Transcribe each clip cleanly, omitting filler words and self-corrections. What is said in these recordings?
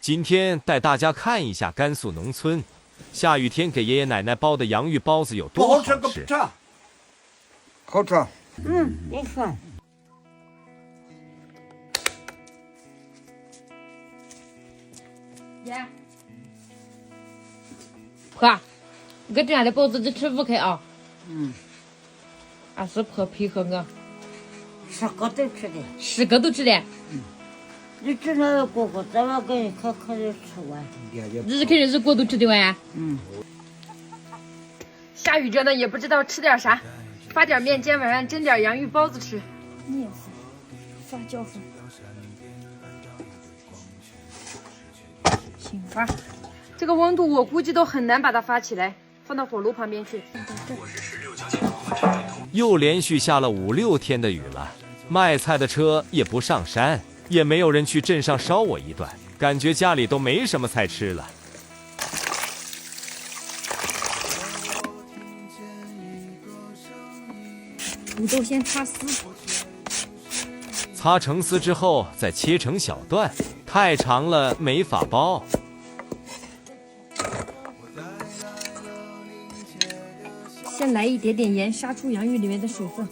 今天带大家看一下甘肃农村，下雨天给爷爷奶奶包的洋芋包子有多好吃。好吃。不错。爷，婆，我这样的包子只吃5克啊。俺是婆配合我。10个都吃的。10个都吃的。你吃那个锅锅，咱们给可就吃完。日肯定是锅都吃得完啊。下雨着呢，也不知道吃点啥，发点面，今天晚上蒸点洋芋包子吃。面粉、发酵粉，行发。这个温度我估计都很难把它发起来，放到火炉旁边去。又连续下了5、6天的雨了，卖菜的车也不上山，也没有人去镇上捎我一段，感觉家里都没什么菜吃了。土豆先擦丝，擦成丝之后再切成小段，太长了没法包。先来一点点盐，杀出洋芋里面的水分。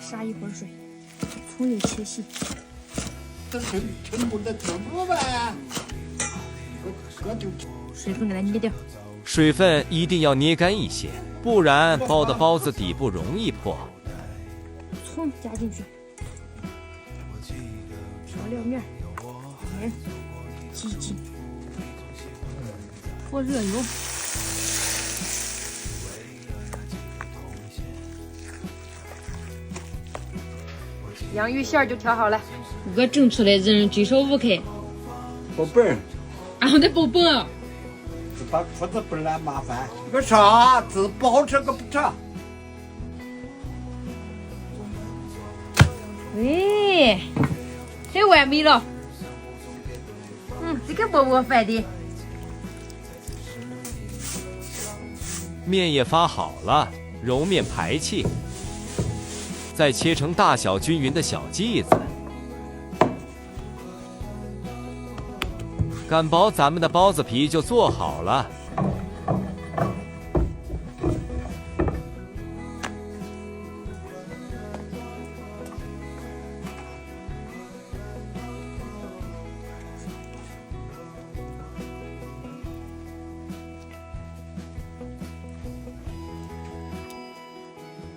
杀一会儿水，葱也切细。水分给它捏掉。水分一定要捏干一些，不然包的包子底部容易破。葱加进去，调料面、盐、鸡精，泼热油。洋芋馅儿就调好了。我蒸出来人最少5克。宝贝儿，啊，那宝贝儿。把裤子不来麻烦。个啥子不好吃个不吃。喂，太完美了。这个不我饭的。面也发好了，揉面排气，再切成大小均匀的小剂子。擀薄咱们的包子皮就做好了。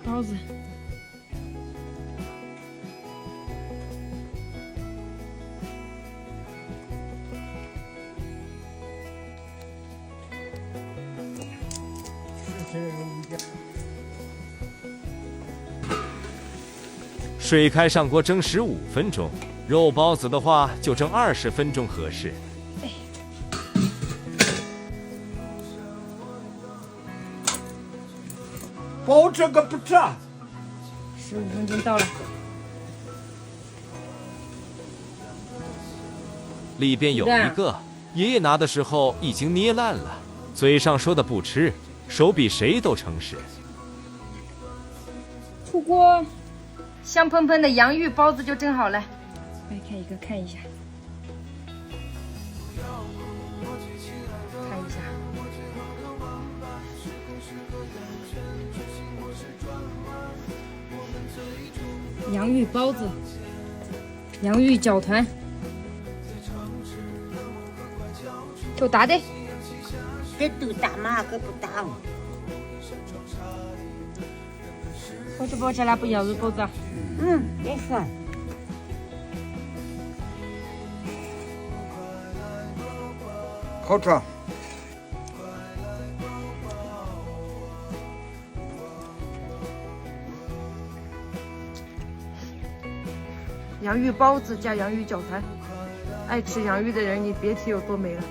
包子。水开上锅蒸15分钟，肉包子的话就蒸20分钟合适。不好吃个不吃。15分钟到了。里边有一个，爷爷拿的时候已经捏烂了，嘴上说的不吃，手比谁都诚实。出锅。香喷喷的洋芋包子就蒸好了。掰开一个看一下，看一下。洋芋包子，洋芋饺团，够大的。这都大嘛，可不大。好吃不好吃啦？不羊肉包子啊？不错。好吃。洋芋包子加洋芋饺团，爱吃洋芋的人你别提有多美了。